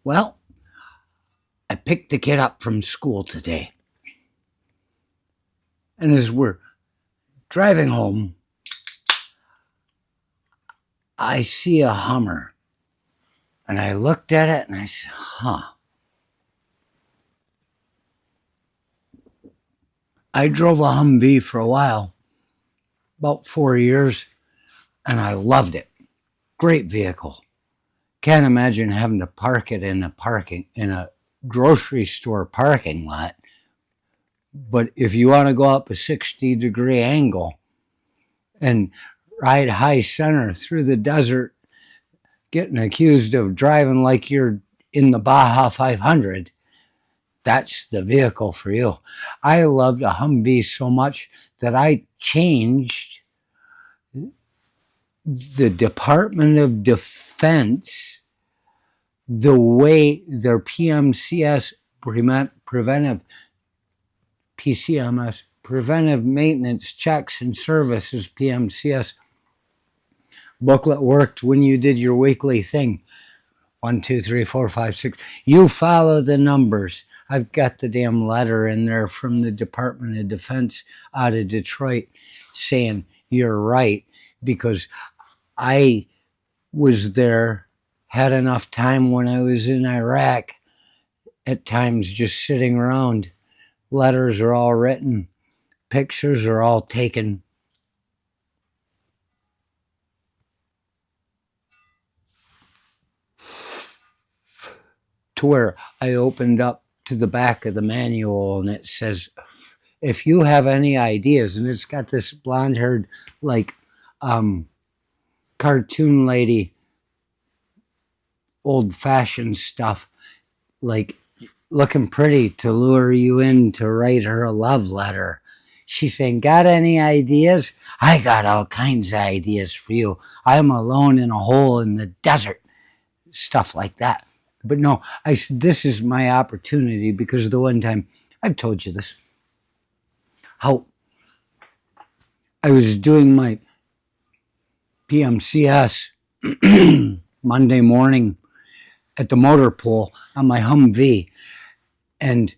Well, I picked the kid up from school today. And as we're driving home, I see a Hummer. And I looked at it and I said, I drove a Humvee for a while, about 4 years, and I loved it. Great vehicle. Can't imagine having to park it in a grocery store parking lot. But if you want to go up a 60-degree angle and ride high center through the desert, getting accused of driving like you're in the Baja 500, that's the vehicle for you. I loved a Humvee so much that I changed the Department of Defense, the way their PMCS, preventive PCMS, preventive maintenance checks and services, PMCS booklet worked when you did your weekly thing. 1, 2, 3, 4, 5, 6. You follow the numbers. I've got the damn letter in there from the Department of Defense out of Detroit saying you're right, because I was there, had enough time when I was in Iraq, at times just sitting around. Letters are all written. Pictures are all taken. To where I opened up to the back of the manual and it says, if you have any ideas, and it's got this blonde-haired, like, cartoon lady, old-fashioned stuff, like looking pretty to lure you in to write her a love letter. She's saying, got any ideas? I got all kinds of ideas for you. I'm alone in a hole in the desert. Stuff like that. But no, I said, this is my opportunity, because the one time, I've told you this, how I was doing my PMCS Monday morning at the motor pool on my Humvee, and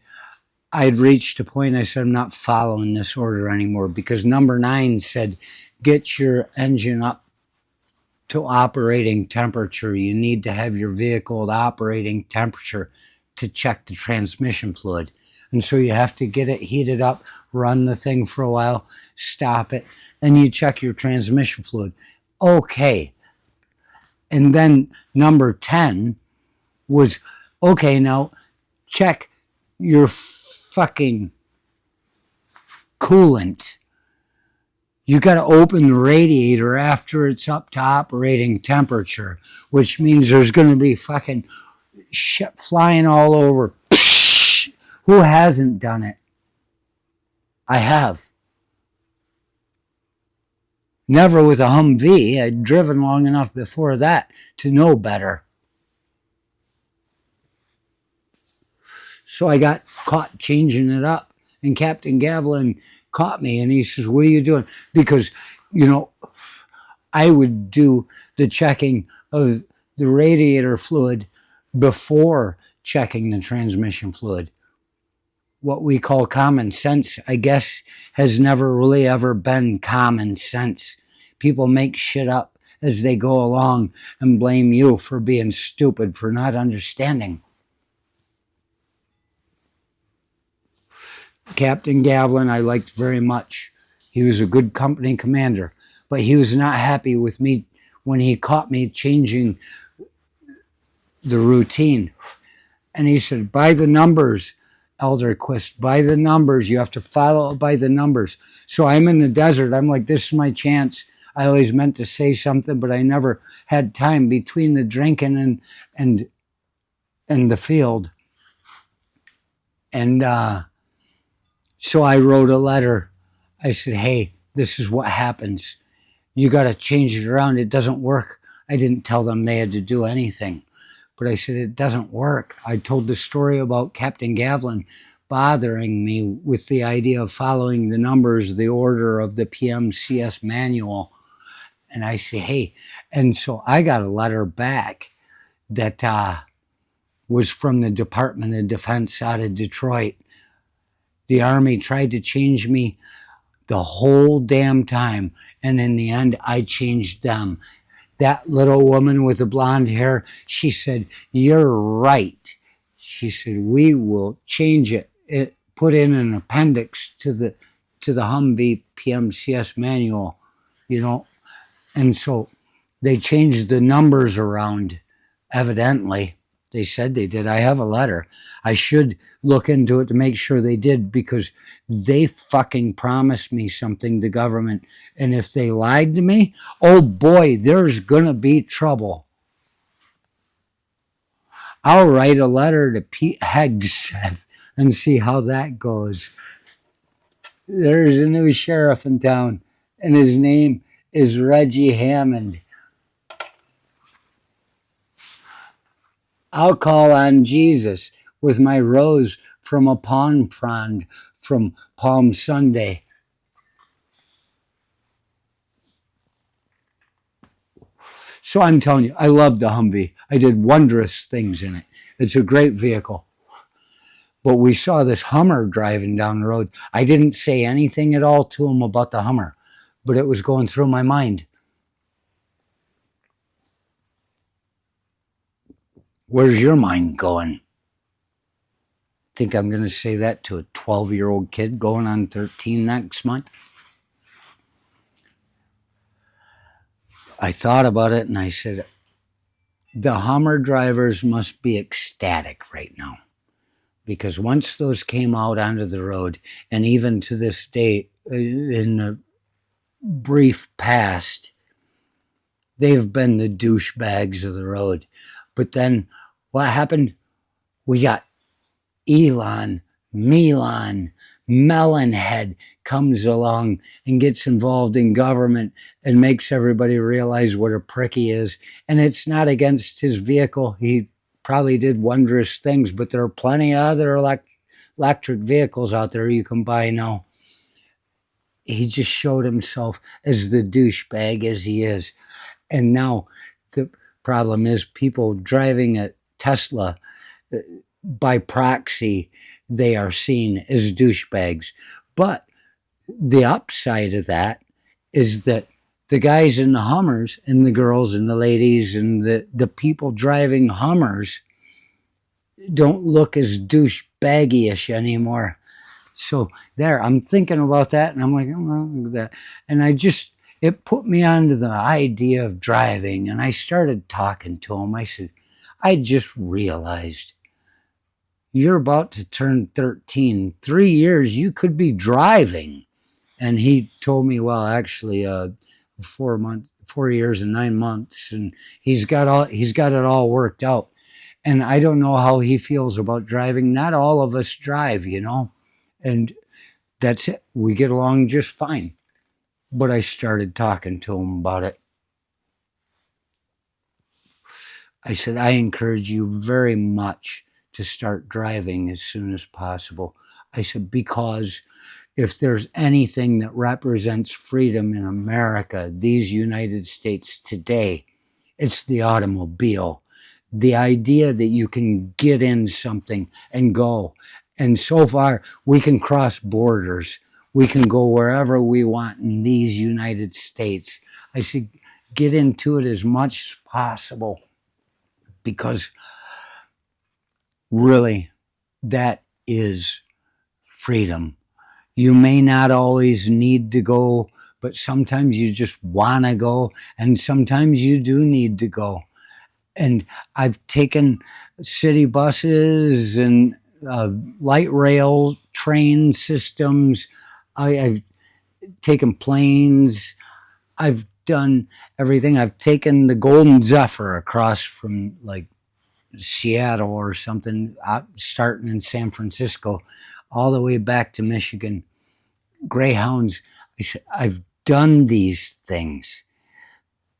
I'd reached a point, I said, I'm not following this order anymore, because number 9 said, get your engine up to operating temperature. You need to have your vehicle at operating temperature to check the transmission fluid. And so you have to get it heated up, run the thing for a while, stop it, and you check your transmission fluid. Okay. And then number 10 was, okay, now check your fucking coolant. You got to open the radiator after it's up to operating temperature, which means there's going to be fucking shit flying all over. Who hasn't done it? I have. Never with a Humvee. I'd driven long enough before that to know better. So I got caught changing it up, and Captain Gavlin caught me, and he says, what are you doing? Because, I would do the checking of the radiator fluid before checking the transmission fluid. What we call common sense, I guess, has never really ever been common sense. People make shit up as they go along and blame you for being stupid, for not understanding. Captain Gavlin I liked very much. He was a good company commander, but he was not happy with me when he caught me changing the routine. And he said, by the numbers, Elderquist, by the numbers. You have to follow it by the numbers. So I'm in the desert. I'm like, this is my chance. I always meant to say something, but I never had time between the drinking and the field. And so I wrote a letter. I said, hey, this is what happens. You got to change it around. It doesn't work. I didn't tell them they had to do anything, but I said, it doesn't work. I told the story about Captain Gavlin bothering me with the idea of following the numbers, the order of the PMCS manual. And I say, hey, and so I got a letter back that was from the Department of Defense out of Detroit. The Army tried to change me the whole damn time, and in the end, I changed them. That little woman with the blonde hair, she said, "You're right." She said, "We will change it put in an appendix to the Humvee PMCS manual, you know." And so they changed the numbers around, evidently. They said they did. I have a letter. I should look into it to make sure they did, because they fucking promised me something, the government. And if they lied to me, oh boy, there's going to be trouble. I'll write a letter to Pete Hegseth and see how that goes. There's a new sheriff in town, and his name is Reggie Hammond. I'll call on Jesus with my rose from a palm frond from Palm Sunday. So I'm telling you, I love the Humvee. I did wondrous things in it. It's a great vehicle. But we saw this Hummer driving down the road. I didn't say anything at all to him about the Hummer, but it was going through my mind. Where's your mind going? Think I'm going to say that to a 12-year-old kid going on 13 next month? I thought about it and I said, the Hummer drivers must be ecstatic right now. Because once those came out onto the road, and even to this day, in the brief past, they've been the douchebags of the road. But then what happened? We got Elon, Melonhead comes along and gets involved in government and makes everybody realize what a prick he is. And it's not against his vehicle. He probably did wondrous things, but there are plenty of other electric vehicles out there you can buy now. He just showed himself as the douchebag as he is. And now the problem is people driving a Tesla, by proxy, they are seen as douchebags. But the upside of that is that the guys in the Hummers and the girls and the ladies and the people driving Hummers don't look as douchebaggy-ish anymore. So there, I'm thinking about that, and I'm like, oh, look at that. And it put me onto the idea of driving, and I started talking to him. I said, I just realized you're about to turn 13. 3 years, you could be driving. And he told me, well, actually, 4 years and 9 months, and he's got it all worked out. And I don't know how he feels about driving. Not all of us drive, and that's it. We get along just fine. But I started talking to him about it. I said, I encourage you very much to start driving as soon as possible. I said, because if there's anything that represents freedom in America, these United States today, it's the automobile. The idea that you can get in something and go. And so far, we can cross borders. We can go wherever we want in these United States. I said, get into it as much as possible, because really, that is freedom. You may not always need to go, but sometimes you just want to go, and sometimes you do need to go. And I've taken city buses and light rail train systems. I've taken planes. I've done everything. I've taken the Golden Zephyr across from like Seattle or something, starting in San Francisco, all the way back to Michigan. Greyhounds. I've done these things.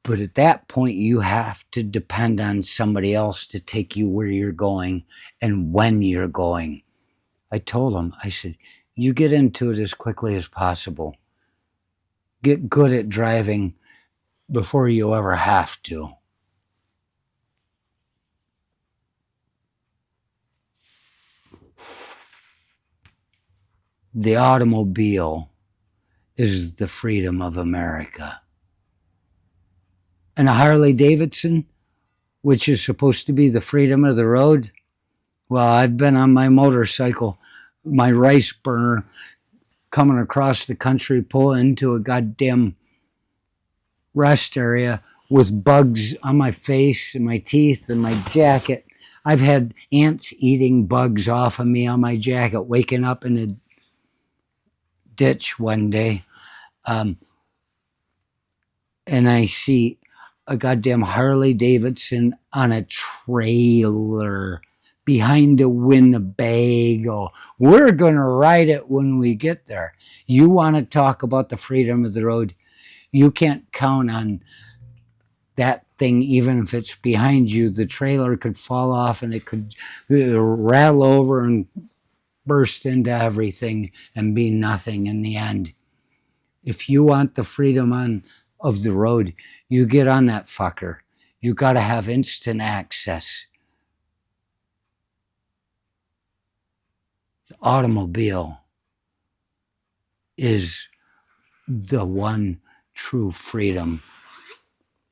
But at that point, you have to depend on somebody else to take you where you're going and when you're going. I told him, I said, you get into it as quickly as possible. Get good at driving before you ever have to. The automobile is the freedom of America. And a Harley Davidson, which is supposed to be the freedom of the road, well, I've been on my motorcycle, my rice burner, coming across the country, pulling into a goddamn rest area with bugs on my face and my teeth and my jacket. I've had ants eating bugs off of me on my jacket, waking up in a ditch one day. And I see a goddamn Harley Davidson on a trailer behind a Winnebago. We're going to ride it when we get there. You want to talk about the freedom of the road? You can't count on that thing, even if it's behind you. The trailer could fall off and it could rattle over and burst into everything and be nothing in the end. If you want the freedom of the road, you get on that fucker. You got to have instant access. The automobile is the one true freedom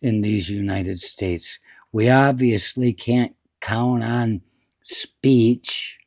in these United States. We obviously can't count on speech.